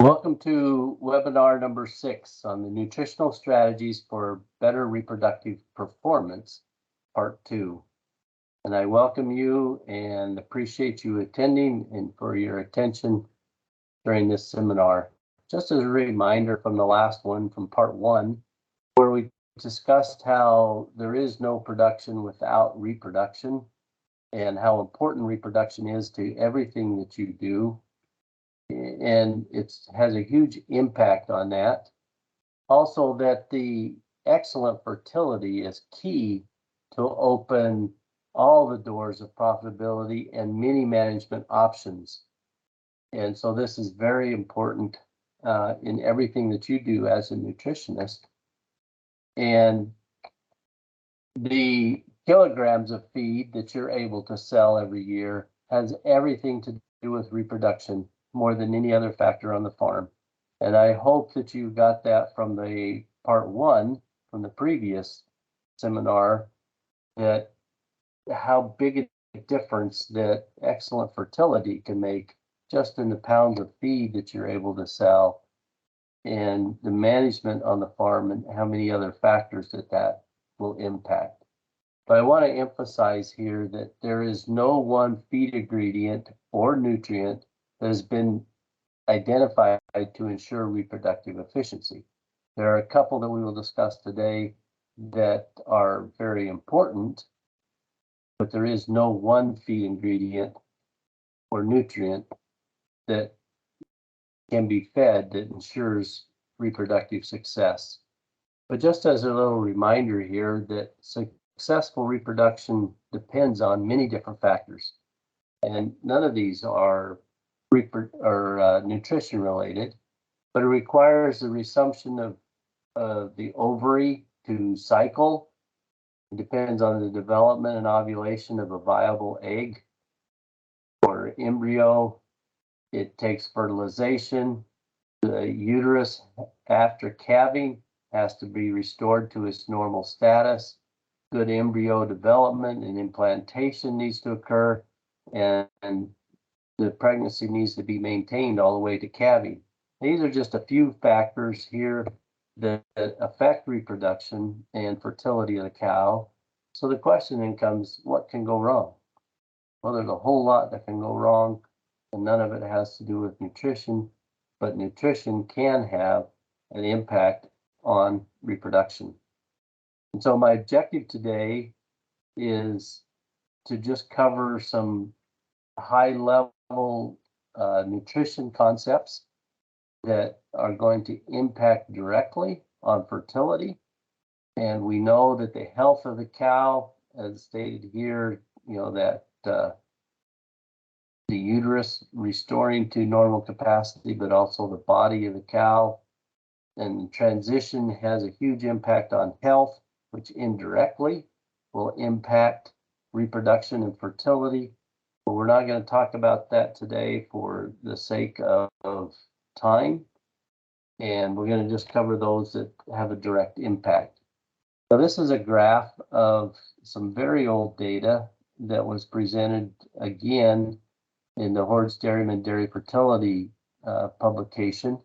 Welcome to webinar number 6 on the nutritional strategies for better reproductive performance, part 2. And I welcome you and appreciate you attending and for your attention during this seminar. Just as a reminder from the last one, from part 1, where we discussed how there is no production without reproduction and how important reproduction is to everything that you do. And it has a huge impact on that. Also, that the excellent fertility is key to open all the doors of profitability and many management options. And so this is very important in everything that you do as a nutritionist. And the kilograms of feed that you're able to sell every year has everything to do with reproduction, more than any other factor on the farm. And I hope that you got that from the part 1 from the previous seminar, that how big a difference that excellent fertility can make just in the pounds of feed that you're able to sell, and the management on the farm and how many other factors that will impact. But I want to emphasize here that there is no one feed ingredient or nutrient that has been identified to ensure reproductive efficiency. There are a couple that we will discuss today that are very important, but there is no one feed ingredient or nutrient that can be fed that ensures reproductive success. But just as a little reminder here, that successful reproduction depends on many different factors, and none of these are nutrition related, but it requires the resumption of the ovary to cycle. It depends on the development and ovulation of a viable egg or embryo. It takes fertilization. The uterus after calving has to be restored to its normal status. Good embryo development and implantation needs to occur, and the pregnancy needs to be maintained all the way to calving. These are just a few factors here that affect reproduction and fertility of the cow. So the question then comes, what can go wrong? Well, there's a whole lot that can go wrong, and none of it has to do with nutrition, but nutrition can have an impact on reproduction. And so my objective today is to just cover some high-level nutrition concepts that are going to impact directly on fertility. And we know that the health of the cow, as stated here, that the uterus restoring to normal capacity, but also the body of the cow. And transition has a huge impact on health, which indirectly will impact reproduction and fertility. But we're not going to talk about that today for the sake of time. And we're going to just cover those that have a direct impact. So this is a graph of some very old data that was presented again in the Hordes Dairyman Dairy Fertility publication.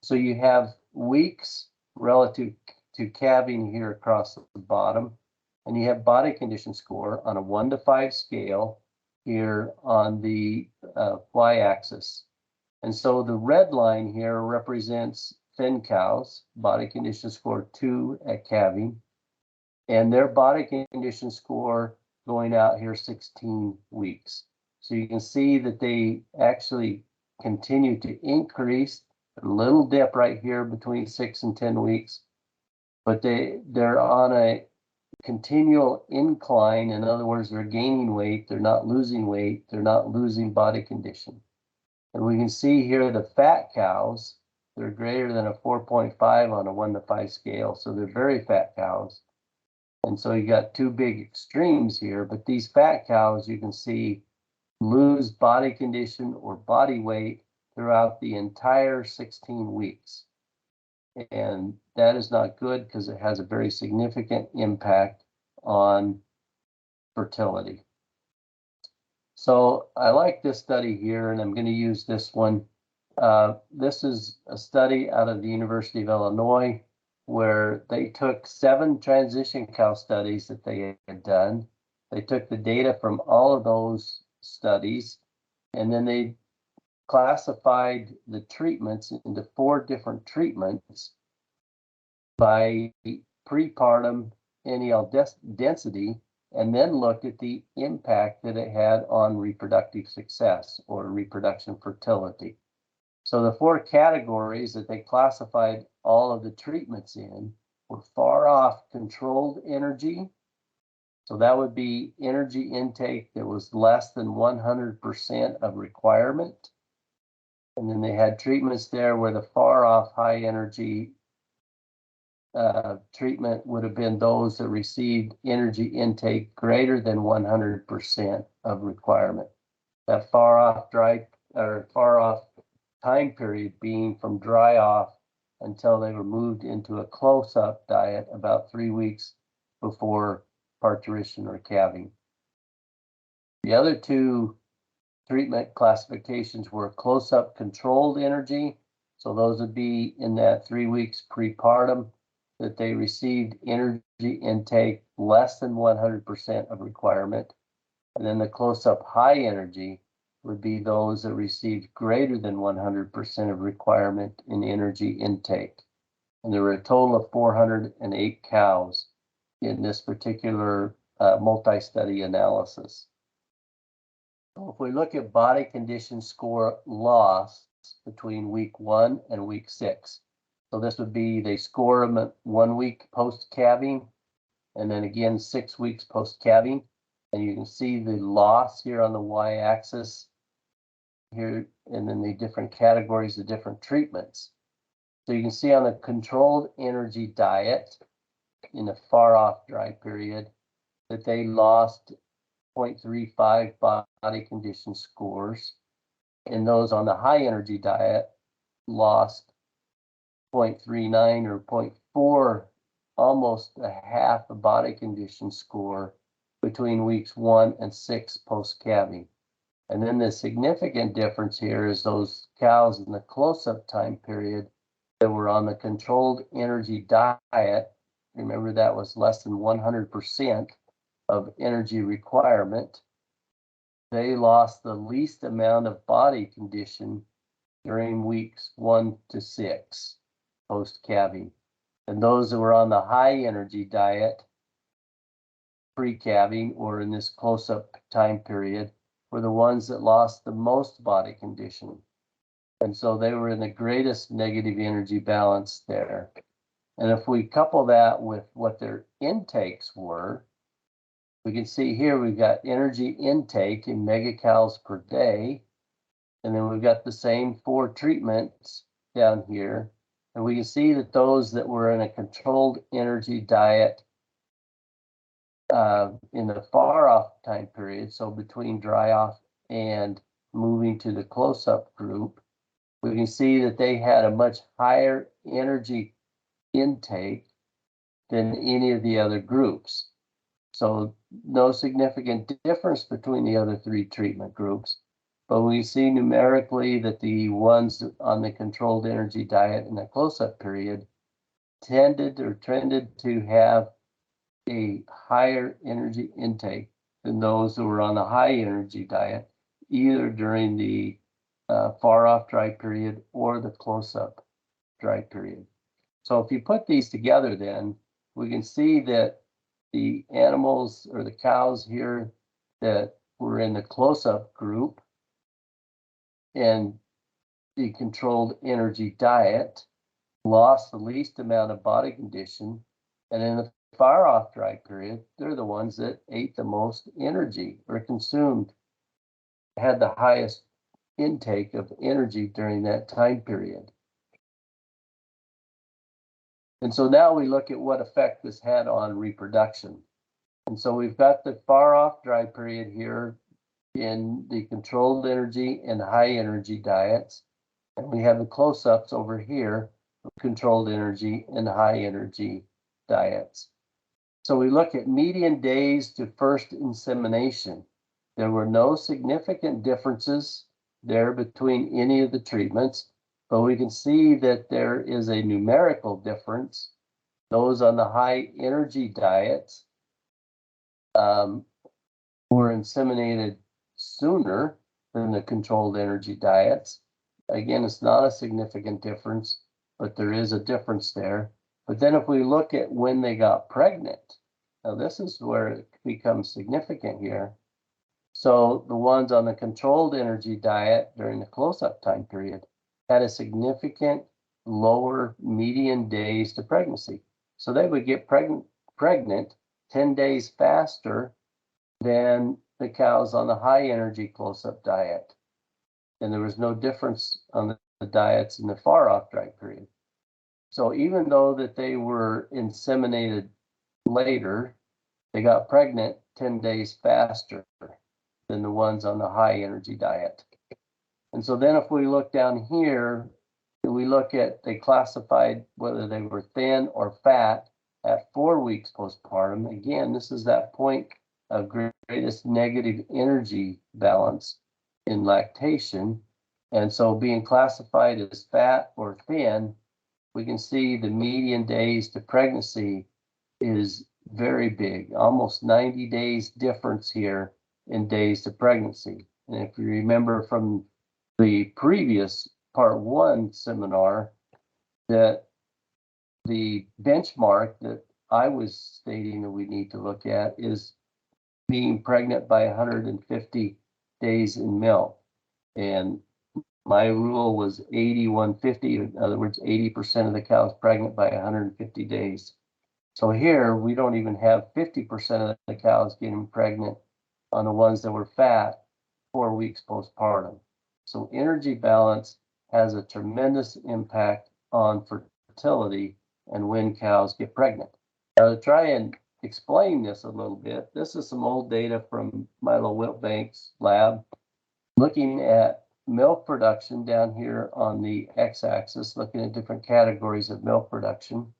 So you have weeks relative to calving here across the bottom, and you have body condition score on a 1 to 5 scale here on the y-axis. And so the red line here represents thin cows, body condition score 2 at calving, and their body condition score going out here 16 weeks. So you can see that they actually continue to increase, a little dip right here between 6 and 10 weeks, but they're on a continual incline. In other words, they're gaining weight, they're not losing weight, they're not losing body condition. And we can see here the fat cows, they're greater than a 4.5 on a 1 to 5 scale, so they're very fat cows. And so you got two big extremes here, but these fat cows, you can see, lose body condition or body weight throughout the entire 16 weeks. And that is not good because it has a very significant impact on fertility. So I like this study here, and I'm going to use this one This is a study out of the University of Illinois where they took 7 transition cow studies that they had done. They took the data from all of those studies, and then they classified the treatments into 4 different treatments by prepartum NEL density, and then looked at the impact that it had on reproductive success or reproduction fertility. So the 4 categories that they classified all of the treatments in were far off controlled energy. So that would be energy intake that was less than 100% of requirement. And then they had treatments there where the far off high energy treatment would have been those that received energy intake greater than 100% of requirement. That far off time period being from dry off until they were moved into a close-up diet about 3 weeks before parturition or calving. The other 2 treatment classifications were close-up controlled energy. So those would be in that 3 weeks prepartum that they received energy intake less than 100% of requirement. And then the close-up high energy would be those that received greater than 100% of requirement in energy intake. And there were a total of 408 cows in this particular multi-study analysis. So if we look at body condition score loss between week 1 and week 6, so this would be they score them at 1 week post-calving, and then again 6 weeks post-calving, and you can see the loss here on the y-axis here, and then the different categories of different treatments. So you can see on the controlled energy diet in the far off dry period that they lost 0.35 body condition scores, and those on the high energy diet lost 0.39 or 0.4, almost a half a body condition score between weeks 1 and 6 post-calving. And then the significant difference here is those cows in the close-up time period that were on the controlled energy diet. Remember, that was less than 100% of energy requirement. They lost the least amount of body condition during weeks 1 to 6 post-calving. And those that were on the high energy diet pre-calving or in this close-up time period were the ones that lost the most body condition. And so they were in the greatest negative energy balance there. And if we couple that with what their intakes were, we can see here we've got energy intake in megacals per day. And then we've got the same 4 treatments down here. And we can see that those that were in a controlled energy diet in the far off time period, so between dry off and moving to the close-up group, we can see that they had a much higher energy intake than any of the other groups. So no significant difference between the other 3 treatment groups, but we see numerically that the ones on the controlled energy diet in the close-up period trended to have a higher energy intake than those who were on the high energy diet, either during the far off dry period or the close-up dry period. So if you put these together, then we can see that the animals or the cows here that were in the close-up group and the controlled energy diet lost the least amount of body condition, and in the far off dry period, they're the ones that ate the most energy or consumed, had the highest intake of energy during that time period. And so now we look at what effect this had on reproduction. And so we've got the far off dry period here in the controlled energy and high energy diets. And we have the close-ups over here of controlled energy and high energy diets. So we look at median days to first insemination. There were no significant differences there between any of the treatments, but we can see that there is a numerical difference. Those on the high energy diets were inseminated sooner than the controlled energy diets. Again, it's not a significant difference, but there is a difference there. But then if we look at when they got pregnant, now this is where it becomes significant here. So the ones on the controlled energy diet during the close-up time period had a significant lower median days to pregnancy. So they would get pregnant 10 days faster than the cows on the high energy close-up diet. And there was no difference on the diets in the far off dry period. So even though that they were inseminated later, they got pregnant 10 days faster than the ones on the high energy diet. And so then if we look down here, we look at, they classified whether they were thin or fat at 4 weeks postpartum. Again, this is that point of greatest negative energy balance in lactation. And so being classified as fat or thin, we can see the median days to pregnancy is very big, almost 90 days difference here in days to pregnancy. And if you remember from the previous part 1 seminar, that the benchmark that I was stating that we need to look at is being pregnant by 150 days in milk. And my rule was 80-150. In other words, 80% of the cows pregnant by 150 days. So here we don't even have 50% of the cows getting pregnant on the ones that were fat 4 weeks postpartum. So energy balance has a tremendous impact on fertility and when cows get pregnant. Now, to try and explain this a little bit, this is some old data from Milo Wiltbank's lab, looking at milk production down here on the x-axis, looking at different categories of milk production,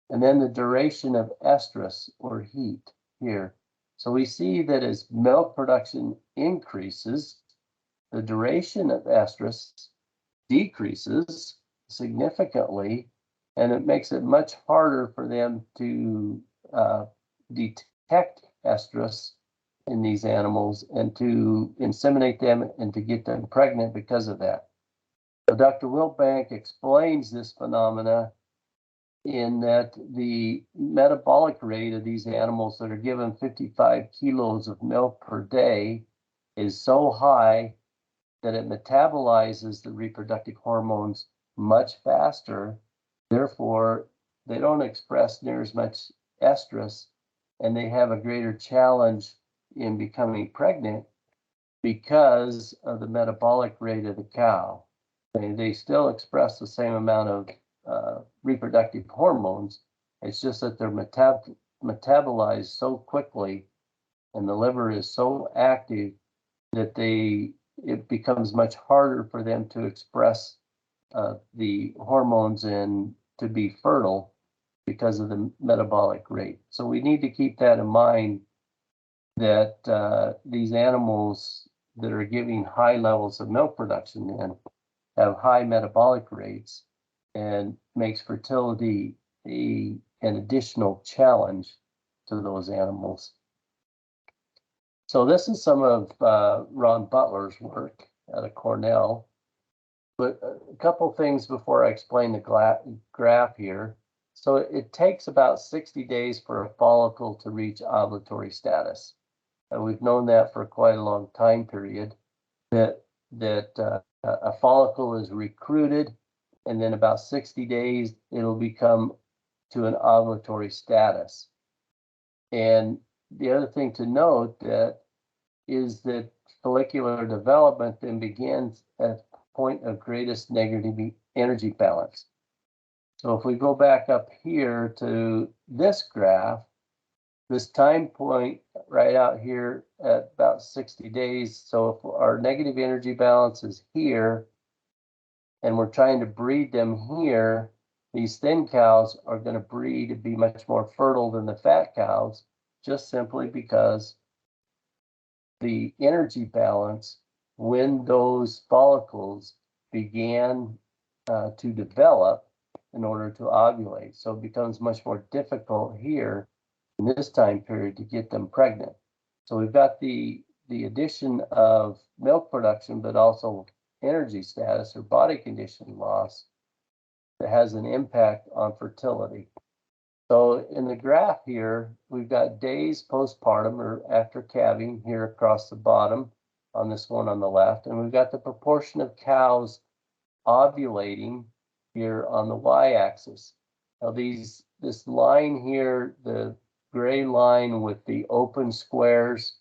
and then the duration of estrus or heat here. So we see that as milk production increases, the duration of estrus decreases significantly, and it makes it much harder for them to detect estrus in these animals and to inseminate them and to get them pregnant because of that. So Dr. Wiltbank explains this phenomena in that the metabolic rate of these animals that are given 55 kilos of milk per day is so high that it metabolizes the reproductive hormones much faster. Therefore, they don't express near as much estrus, and they have a greater challenge in becoming pregnant because of the metabolic rate of the cow. They still express the same amount of reproductive hormones. It's just that they're metabolized so quickly, and the liver is so active that it becomes much harder for them to express the hormones and to be fertile because of the metabolic rate. So we need to keep that in mind, that these animals that are giving high levels of milk production then have high metabolic rates, and makes fertility an additional challenge to those animals. So this is some of Ron Butler's work out of Cornell. But a couple things before I explain the graph here. So it takes about 60 days for a follicle to reach ovulatory status. And we've known that for quite a long time period, that a follicle is recruited, and then about 60 days, it'll become to an ovulatory status. And the other thing to note is that follicular development then begins at the point of greatest negative energy balance. So if we go back up here to this graph, this time point right out here at about 60 days. So if our negative energy balance is here, and we're trying to breed them here, these thin cows are going to breed and be much more fertile than the fat cows, just simply because the energy balance when those follicles began to develop in order to ovulate. So it becomes much more difficult here in this time period to get them pregnant. So we've got the addition of milk production, but also energy status or body condition loss that has an impact on fertility. So in the graph here, we've got days postpartum or after calving here across the bottom on this one on the left, and we've got the proportion of cows ovulating here on the y-axis. Now this line here, the gray line with the open squares,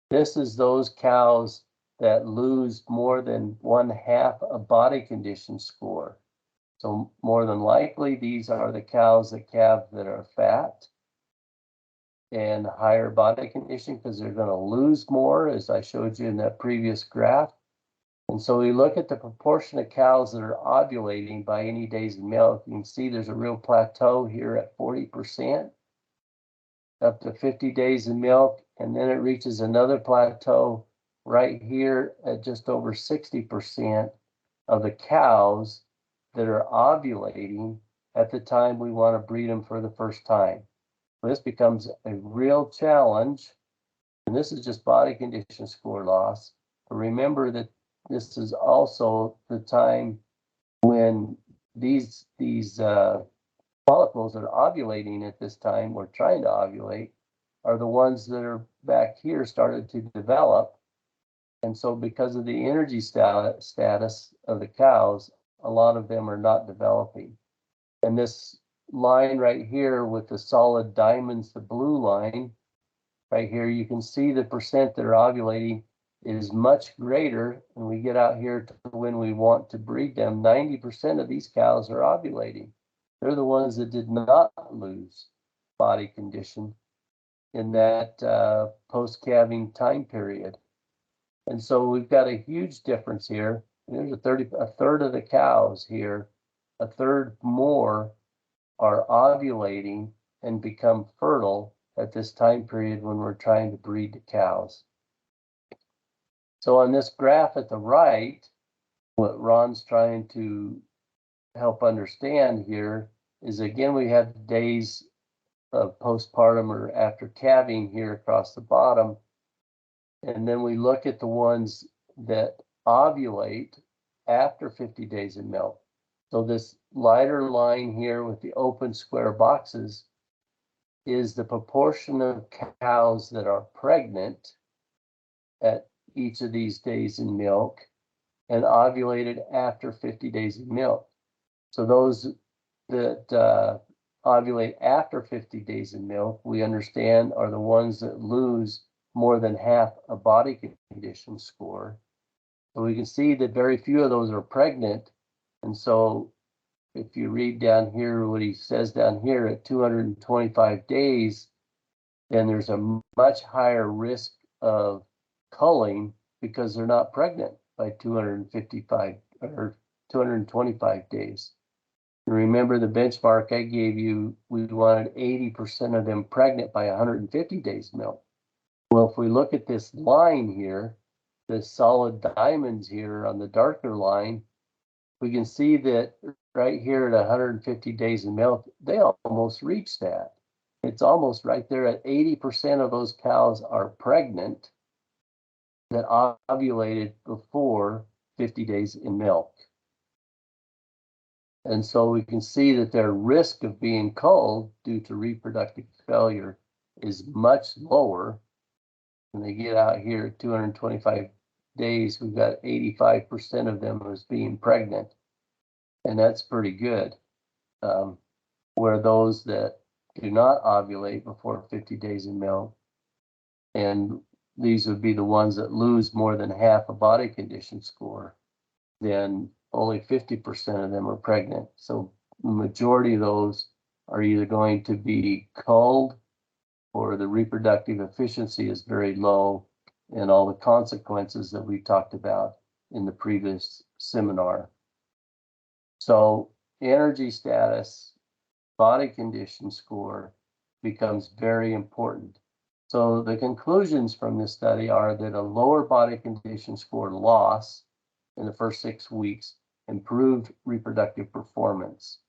this is those cows that lose more than 1/2 a body condition score. So more than likely, these are the cows that calve that are fat and higher body condition because they're going to lose more, as I showed you in that previous graph. And so we look at the proportion of cows that are ovulating by any days in milk. You can see there's a real plateau here at 40%, up to 50 days in milk, and then it reaches another plateau right here at just over 60% of the cows that are ovulating at the time we want to breed them for the first time. This becomes a real challenge, and this is just body condition score loss. But remember that this is also the time when these follicles that are ovulating at this time, or trying to ovulate, are the ones that are back here started to develop. And so because of the energy status of the cows, a lot of them are not developing. And this line right here with the solid diamonds, the blue line right here, you can see the percent that are ovulating is much greater. When we get out here to when we want to breed them, 90% of these cows are ovulating. They're the ones that did not lose body condition in that post-calving time period. And so we've got a huge difference here. There's a third of the cows here, a third more are ovulating and become fertile at this time period when we're trying to breed the cows. So on this graph at the right, what Ron's trying to help understand here is, again, we have days of postpartum or after calving here across the bottom. And then we look at the ones that ovulate after 50 days in milk. So this lighter line here with the open square boxes is the proportion of cows that are pregnant at each of these days in milk and ovulated after 50 days in milk. So those that ovulate after 50 days in milk, we understand, are the ones that lose more than 1/2 a body condition score. So we can see that very few of those are pregnant. And so if you read down here what he says down here at 225 days, then there's a much higher risk of culling because they're not pregnant by 255 or 225 days. And remember the benchmark I gave you, we wanted 80% of them pregnant by 150 days milk. Well, if we look at this line here, the solid diamonds here on the darker line, we can see that right here at 150 days in milk, they almost reach that. It's almost right there at 80% of those cows are pregnant that ovulated before 50 days in milk. And so we can see that their risk of being culled due to reproductive failure is much lower. When they get out here at 225 days, we've got 85% of them as being pregnant. And that's pretty good. Where those that do not ovulate before 50 days in milk, and these would be the ones that lose more than 1/2 a body condition score, then only 50% of them are pregnant. So the majority of those are either going to be culled or the reproductive efficiency is very low, and all the consequences that we talked about in the previous seminar. So energy status, body condition score becomes very important. So the conclusions from this study are that a lower body condition score loss in the first 6 weeks improved reproductive performance.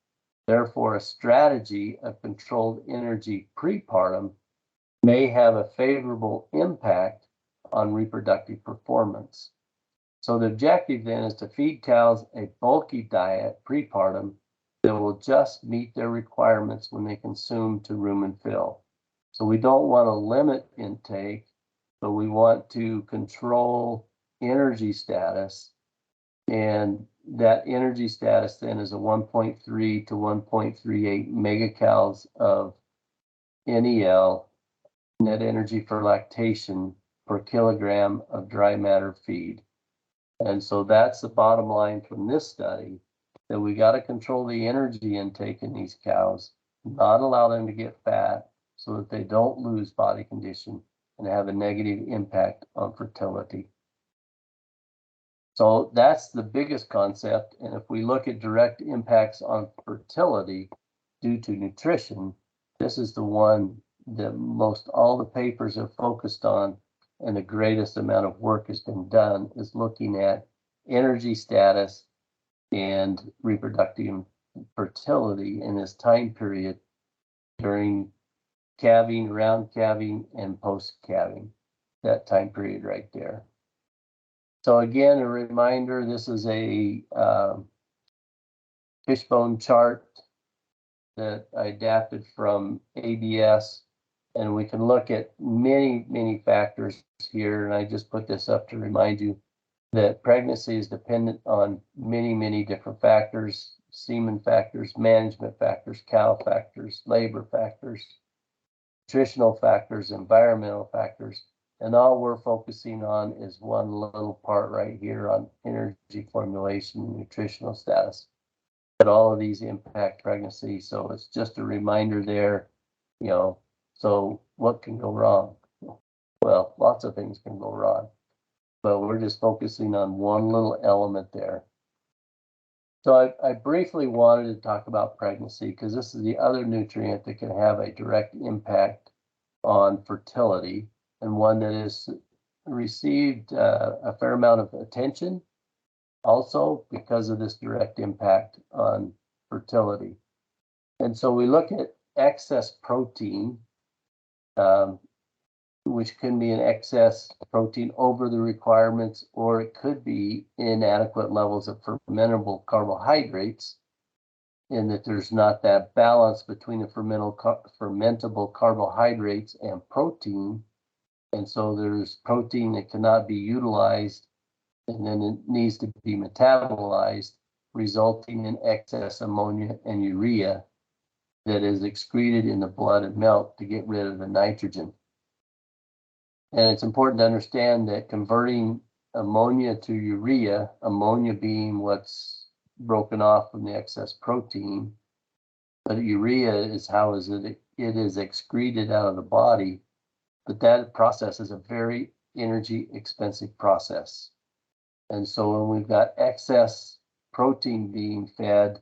Therefore, a strategy of controlled energy prepartum may have a favorable impact on reproductive performance. So the objective then is to feed cows a bulky diet prepartum that will just meet their requirements when they consume to rumen fill. So we don't want to limit intake, but we want to control energy status. And that energy status then is a 1.3 to 1.38 megacals of NEL, net energy for lactation, per kilogram of dry matter feed. And so that's the bottom line from this study, that we got to control the energy intake in these cows, not allow them to get fat so that they don't lose body condition and have a negative impact on fertility. So that's the biggest concept. And if we look at direct impacts on fertility due to nutrition, this is the one that most all the papers have focused on, and the greatest amount of work has been done, is looking at energy status and reproductive fertility in this time period during calving, round calving, and post calving, that time period right there. So again, a reminder, this is a fishbone chart that I adapted from ABS, and we can look at many factors here. And I just put this up to remind you that pregnancy is dependent on many different factors: semen factors, management factors, cow factors, labor factors, nutritional factors, environmental factors. And all we're focusing on is one little part right here on energy formulation and nutritional status. But all of these impact pregnancy. So it's just a reminder there, so what can go wrong? Well, lots of things can go wrong, but we're just focusing on one little element there. So I briefly wanted to talk about pregnancy because this is the other nutrient that can have a direct impact on fertility, and one that has received a fair amount of attention also because of this direct impact on fertility. And so we look at excess protein, which can be an excess protein over the requirements, or it could be inadequate levels of fermentable carbohydrates, in that there's not that balance between the fermentable carbohydrates and protein. And so there's protein that cannot be utilized, and then it needs to be metabolized, resulting in excess ammonia and urea that is excreted in the blood and milk to get rid of the nitrogen. And it's important to understand that converting ammonia to urea, ammonia being what's broken off from the excess protein, but urea is how it is excreted out of the body. But that process is a very energy expensive process. And so when we've got excess protein being fed,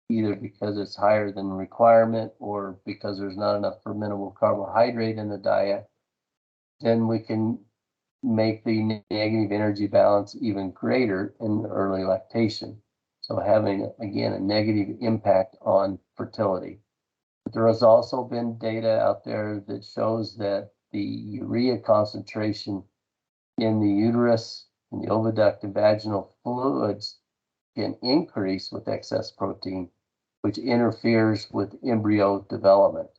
either because it's higher than requirement or because there's not enough fermentable carbohydrate in the diet, then we can make the negative energy balance even greater in early lactation. So having, again, a negative impact on fertility. But there has also been data out there that shows that the urea concentration in the uterus and the oviduct and vaginal fluids can increase with excess protein, which interferes with embryo development.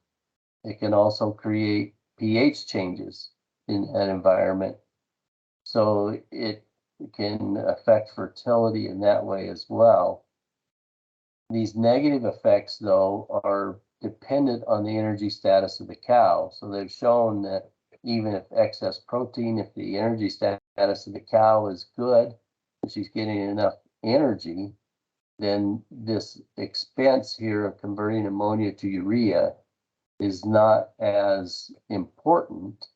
It can also create pH changes in that environment, so it can affect fertility in that way as well. These negative effects, though, are dependent on the energy status of the cow. So they've shown that even if excess protein, if the energy status of the cow is good, and she's getting enough energy, then this expense here of converting ammonia to urea is not as important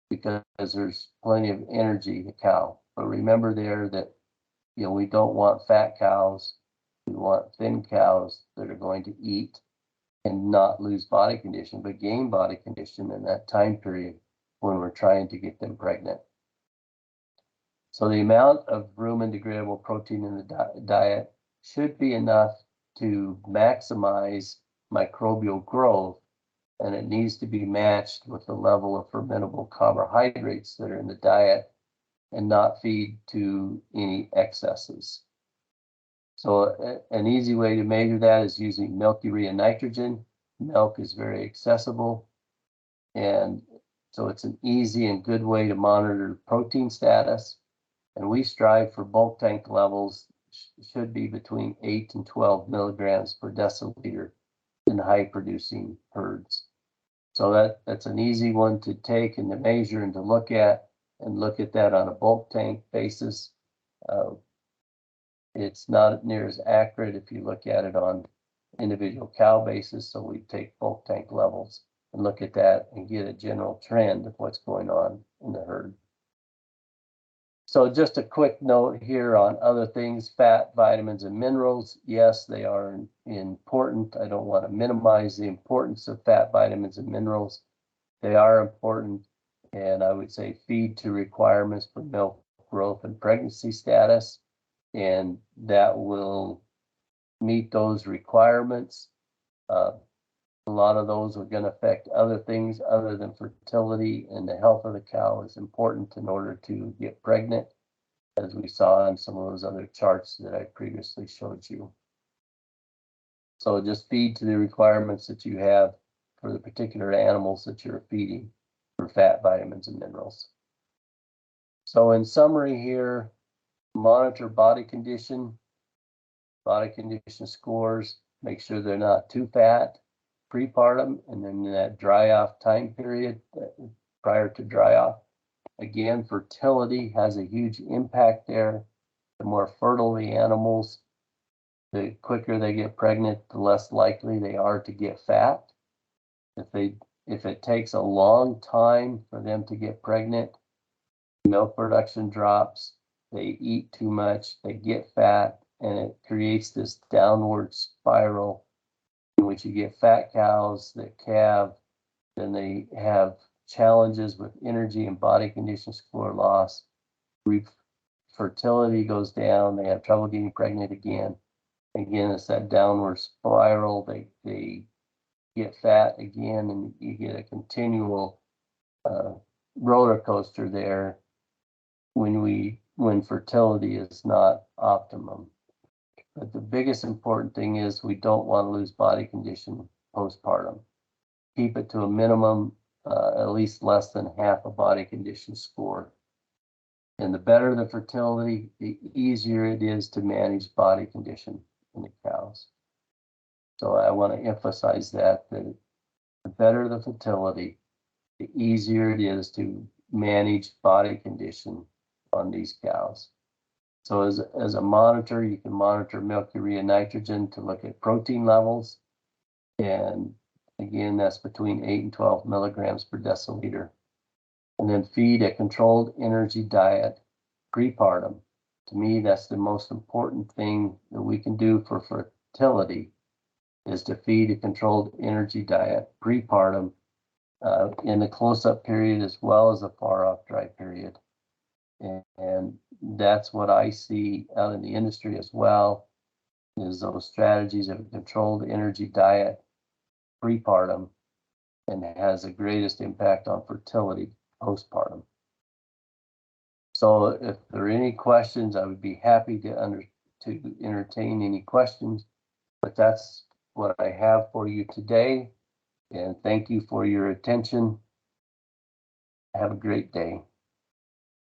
because there's plenty of energy in the cow. But remember there that, we don't want fat cows. We want thin cows that are going to eat and not lose body condition, but gain body condition in that time period. when we're trying to get them pregnant. So the amount of rumen degradable protein in the diet should be enough to maximize microbial growth, and it needs to be matched with the level of fermentable carbohydrates that are in the diet and not feed to any excesses. So an easy way to measure that is using milk urea nitrogen. Milk is very accessible, and so it's an easy and good way to monitor protein status. And we strive for bulk tank levels should be between 8 and 12 milligrams per deciliter in high producing herds. So that's an easy one to take and to measure and to look at, and look at that on a bulk tank basis. It's not near as accurate if you look at it on individual cow basis. So we take bulk tank levels and look at that and get a general trend of what's going on in the herd. So just a quick note here on other things: fat, vitamins, and minerals. Yes, they are important. I don't want to minimize the importance of fat, vitamins, and minerals. They are important, and I would say feed to requirements for milk growth and pregnancy status, and that will meet those requirements. A lot of those are going to affect other things other than fertility, and the health of the cow is important in order to get pregnant, as we saw in some of those other charts that I previously showed you. So just feed to the requirements that you have for the particular animals that you're feeding for fat, vitamins, and minerals. So in summary here, monitor body condition scores, make sure they're not too fat prepartum, and then that dry off time period prior to dry off. Again, fertility has a huge impact there. The more fertile the animals, the quicker they get pregnant, the less likely they are to get fat. If it takes a long time for them to get pregnant, milk production drops, they eat too much, they get fat, and it creates this downward spiral in which you get fat cows that calve, then they have challenges with energy and body condition score loss. Fertility goes down, they have trouble getting pregnant again. Again, it's that downward spiral. They get fat again, and you get a continual roller coaster there when fertility is not optimum. But the biggest important thing is we don't want to lose body condition postpartum. Keep it to a minimum, at least less than half a body condition score. And the better the fertility, the easier it is to manage body condition in the cows. So I want to emphasize that the better the fertility, the easier it is to manage body condition on these cows. So as a monitor, you can monitor milk urea nitrogen to look at protein levels. And again, that's between 8 and 12 milligrams per deciliter. And then feed a controlled energy diet prepartum. To me, that's the most important thing that we can do for fertility, is to feed a controlled energy diet prepartum in the close-up period as well as the far-off dry period. And that's what I see out in the industry as well, is those strategies of a controlled energy diet prepartum, and it has the greatest impact on fertility postpartum. So if there are any questions, I would be happy to entertain any questions, but that's what I have for you today. And thank you for your attention. Have a great day.